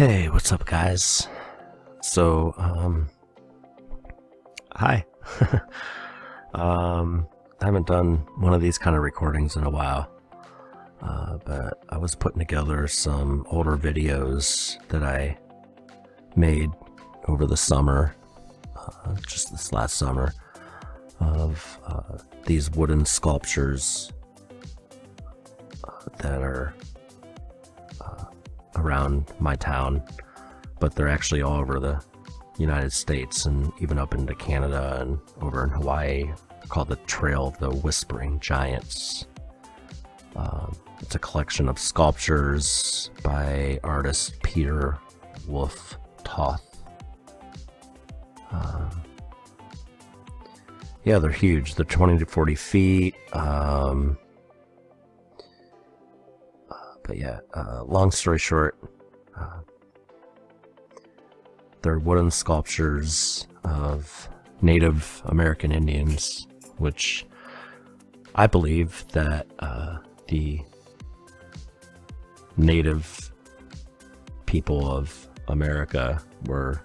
Hey, what's up, guys? So, hi. I haven't done one of these kind of recordings in a while, but I was putting together some older videos that I made over the summer, just this last summer, of these wooden sculptures that are around my town, but they're actually all over the United States and even up into Canada and over in Hawaii, called the Trail of the Whispering Giants. It's a collection of sculptures by artist Peter Wolf Toth. Yeah, they're huge. They're 20 to 40 feet. But yeah, long story short, they're wooden sculptures of Native American Indians, which I believe that the native people of America were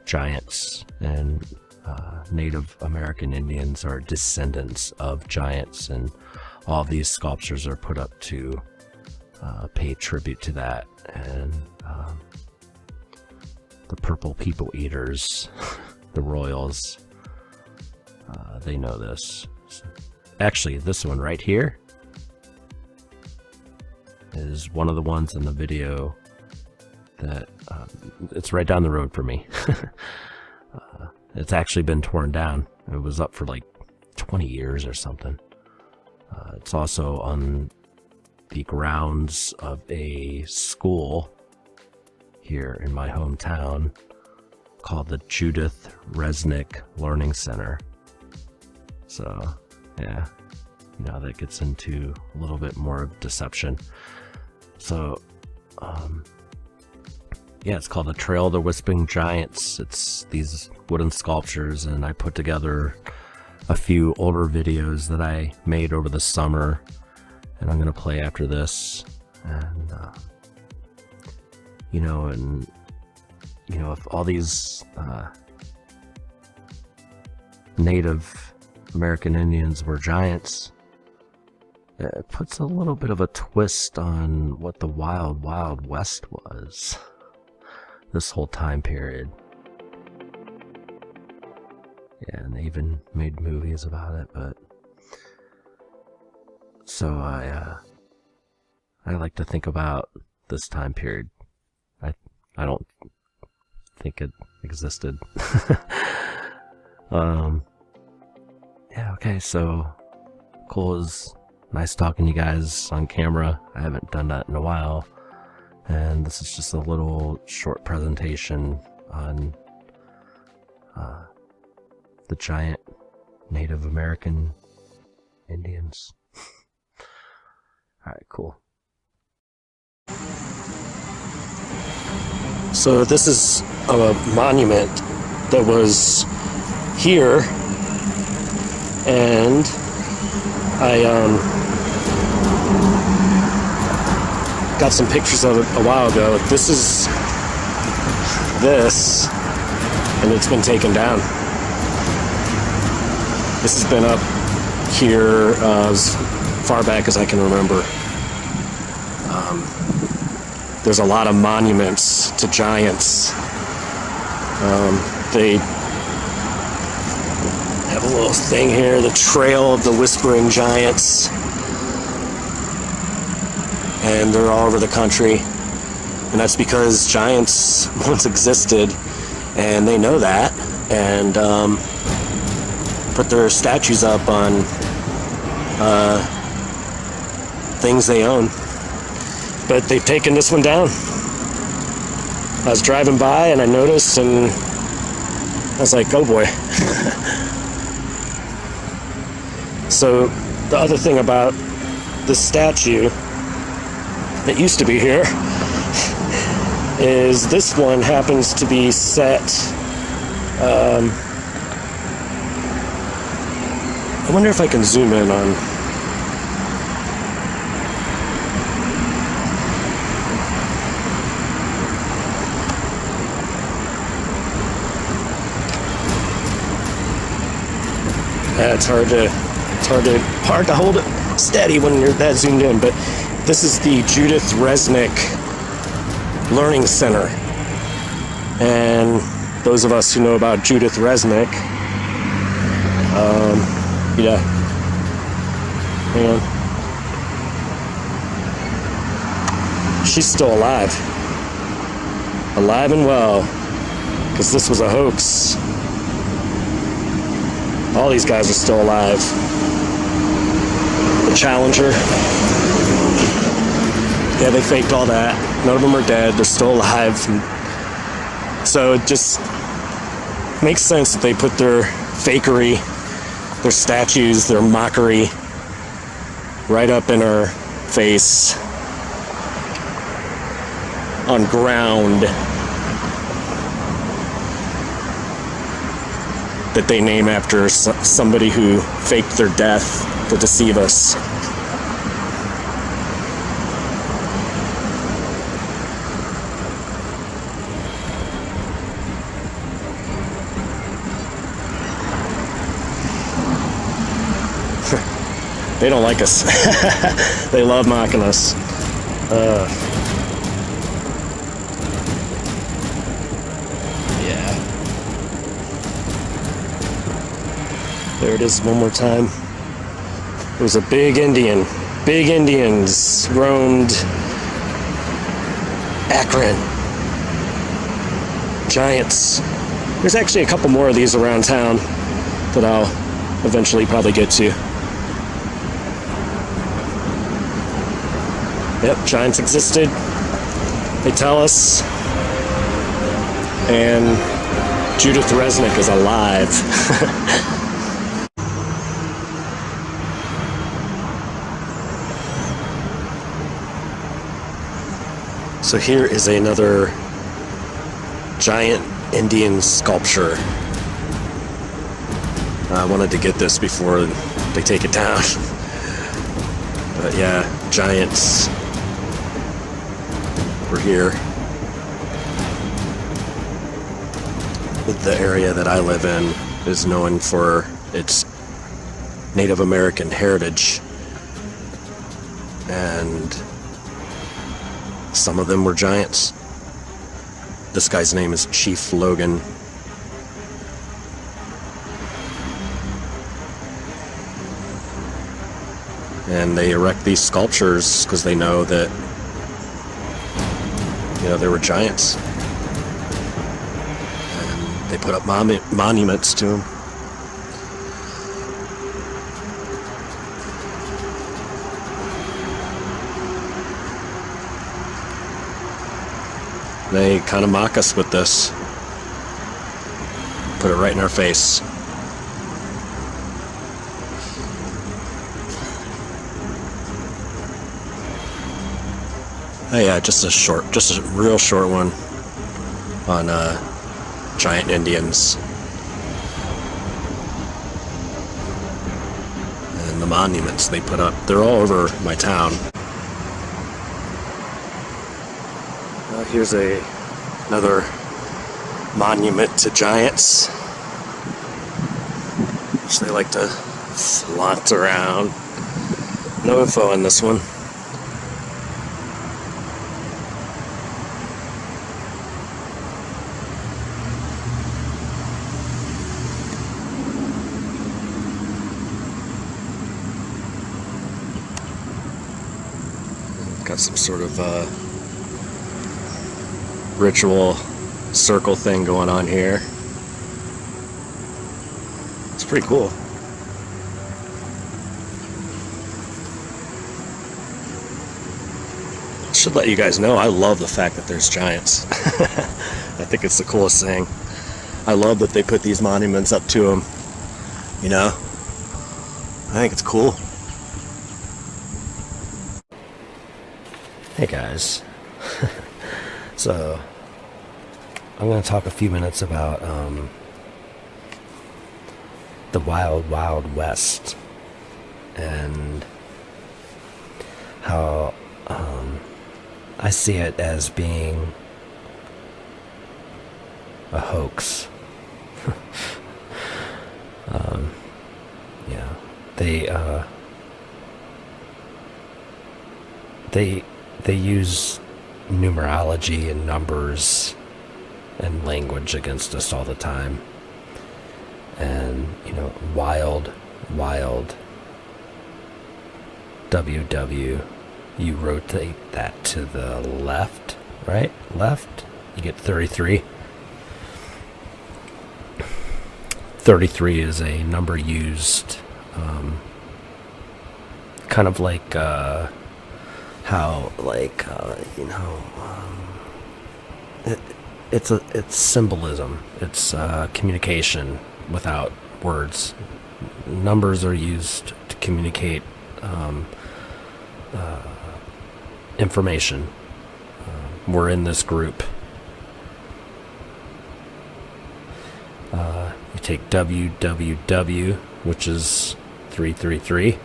giants, and Native American Indians are descendants of giants, and all these sculptures are put up to pay tribute to that. And the purple people eaters, the royals, they know this. Actually, this one right here is one of the ones in the video that it's right down the road for me. It's actually been torn down. It was up for like 20 years or something. It's also on the grounds of a school here in my hometown called the Judith Resnick Learning Center. So yeah, that gets into a little bit more of deception. So yeah, it's called the Trail of the Whispering Giants. It's these wooden sculptures, and I put together a few older videos that I made over the summer, and I'm going to play after this. And if all these Native American Indians were giants, it puts a little bit of a twist on what the Wild Wild West was this whole time period. Yeah, and they even made movies about it. But so I like to think about this time period. I don't think it existed. Yeah, okay, so cool. It was nice talking to you guys on camera. I haven't done that in a while, and this is just a little short presentation on the giant Native American Indians. Alright, cool. So this is a monument that was here, and I got some pictures of it a while ago. This is this, and it's been taken down. This has been up here as far back as I can remember. There's a lot of monuments to giants. They have a little thing here, the Trail of the Whispering Giants. And they're all over the country. And that's because giants once existed, and they know that, and put their statues up on things they own. But they've taken this one down. I was driving by and I noticed, and I was like, oh boy. So the other thing about this statue that used to be here is this one happens to be set, I wonder if I can zoom in on Yeah, it's hard to hold it steady when you're that zoomed in. But this is the Judith Resnick Learning Center, and those of us who know about Judith Resnick, yeah, hang on, she's still alive and well, because this was a hoax. All these guys are still alive. The Challenger, yeah, they faked all that. None of them are dead. They're still alive. So it just makes sense that they put their fakery, their statues, their mockery right up in our face on ground that they name after somebody who faked their death to deceive us. They don't like us. They love mocking us. Yeah. There it is one more time. It was a big Indian. Big Indians roamed Akron. Giants. There's actually a couple more of these around town that I'll eventually probably get to. Yep, giants existed. They tell us. And Judith Resnick is alive. So here is another giant Indian sculpture. I wanted to get this before they take it down. But yeah, giants were here. The area that I live in is known for its Native American heritage, and some of them were giants. This guy's name is Chief Logan. And they erect these sculptures because they know that, you know, there were giants. And they put up monuments to them. They kind of mock us with this. Put it right in our face. Oh yeah, just a real short one on giant Indians and the monuments they put up. They're all over my town. Here's another monument to giants, which they like to flaunt around. No info on this one. Got some sort of ritual circle thing going on here. It's pretty cool. Should let you guys know I love the fact that there's giants. I think it's the coolest thing. I love that they put these monuments up to them. You know? I think it's cool. Hey guys. So, I'm going to talk a few minutes about the Wild Wild West and how I see it as being a hoax. they use numerology and numbers and language against us all the time. And, wild, WW, you rotate that to the left, right? Left, you get 33. 33 is a number used, kind of like, how, like, it's symbolism. It's communication without words. Numbers are used to communicate information. We're in this group. You take WWW, which is 333.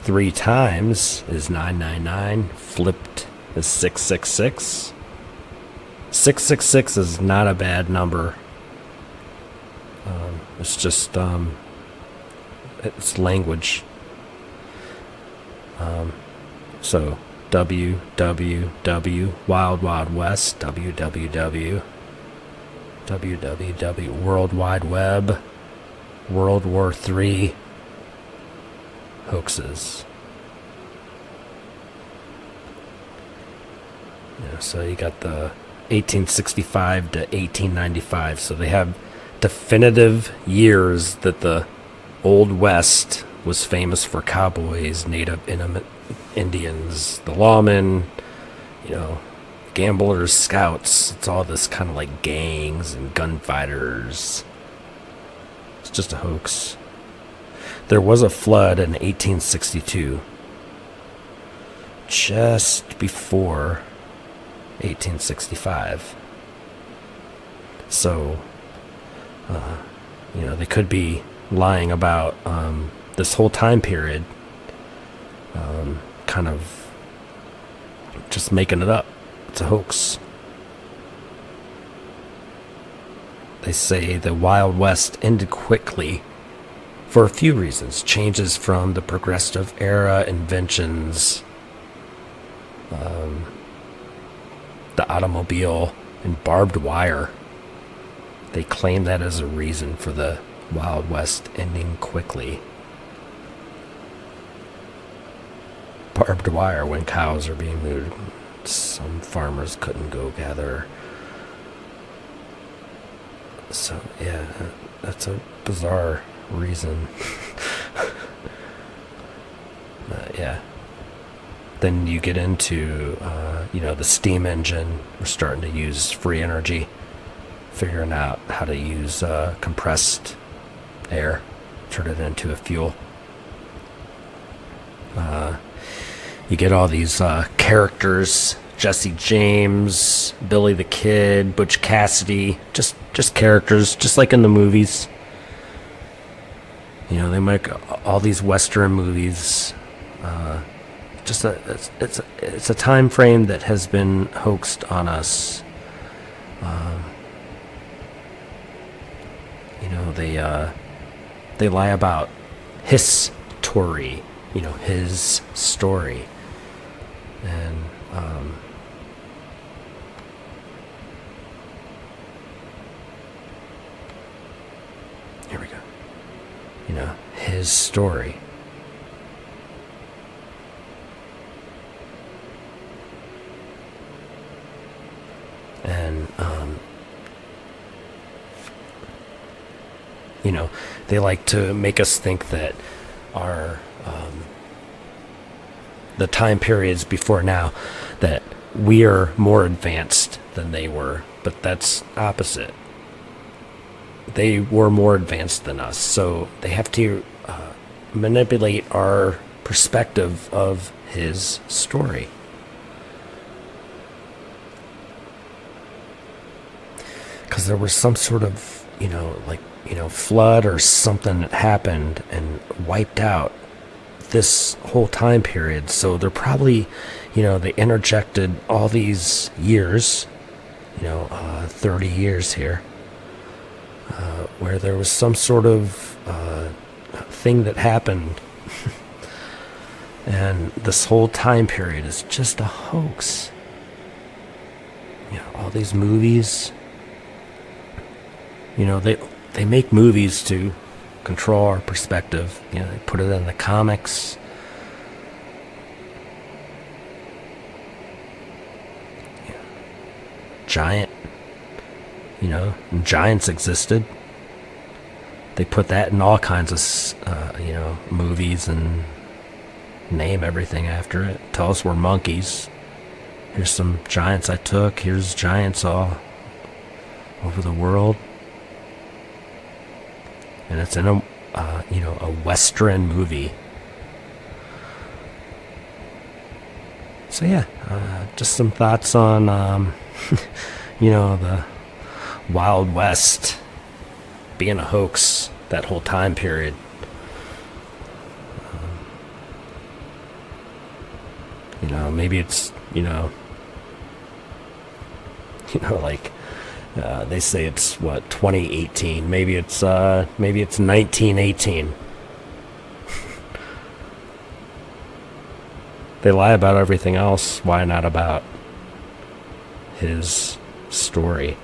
3 times is 999. Flipped is 666. 666 is not a bad number. It's just it's language. So WWW, Wild Wild West, WWW, WWW, World Wide Web, World War III, hoaxes. So you got the 1865 to 1895. So they have definitive years that the Old West was famous for cowboys, native Indians, the lawmen, gamblers, scouts. It's all this kind of like gangs and gunfighters. It's just a hoax. There was a flood in 1862, just before 1865. So, they could be lying about this whole time period, kind of just making it up. It's a hoax. They say the Wild West ended quickly for a few reasons. Changes from the progressive era, inventions, the automobile, and barbed wire. They claim that as a reason for the Wild West ending quickly. Barbed wire when cows are being moved. Some farmers couldn't go gather. So, yeah, that's a bizarre reason. Yeah. Then you get into, the steam engine. We're starting to use free energy. Figuring out how to use compressed air, turn it into a fuel. You get all these characters: Jesse James, Billy the Kid, Butch Cassidy, just characters, just like in the movies. They make all these Western movies. It's a time frame that has been hoaxed on us. They lie about his story, his story, and here we go. His story. And they like to make us think that our the time periods before now, that we are more advanced than they were, but that's opposite. They were more advanced than us, so they have to manipulate our perspective of his story. Because there was some sort of flood or something that happened and wiped out this whole time period. So they're probably, they interjected all these years, 30 years here, where there was some sort of thing that happened. And this whole time period is just a hoax. All these movies, they make movies to control our perspective. They put it in the comics. Giant, giants existed. They put that in all kinds of, movies and name everything after it. Tell us we're monkeys. Here's some giants I took. Here's giants all over the world. And it's in a Western movie. So yeah, just some thoughts on, the Wild West being a hoax, that whole time period. Maybe it's, like, they say it's 2018. Maybe it's 1918. They lie about everything else. Why not about his story?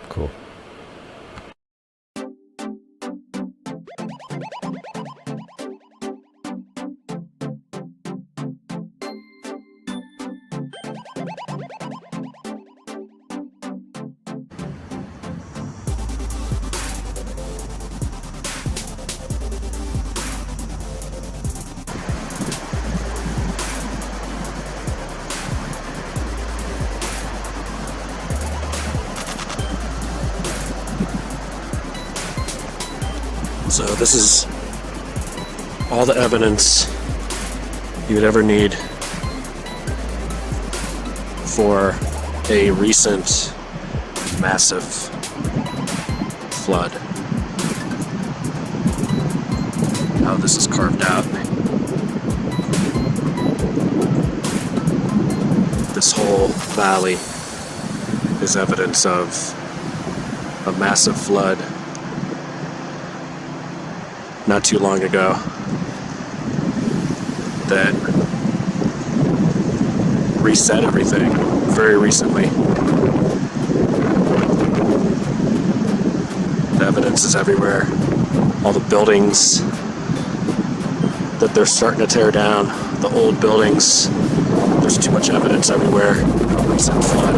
Cool. So this is all the evidence you would ever need for a recent massive flood. How this is carved out. This whole valley is evidence of a massive flood not too long ago that reset everything very recently. The evidence is everywhere. All the buildings that they're starting to tear down, the old buildings, there's too much evidence everywhere of a recent flood.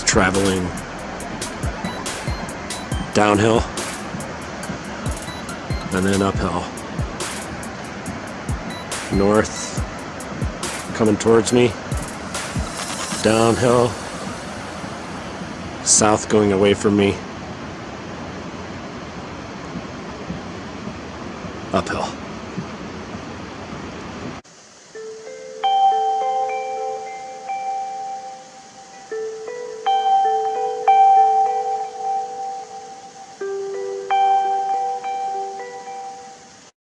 Traveling downhill and then uphill. North coming towards me, downhill, south going away from me, uphill.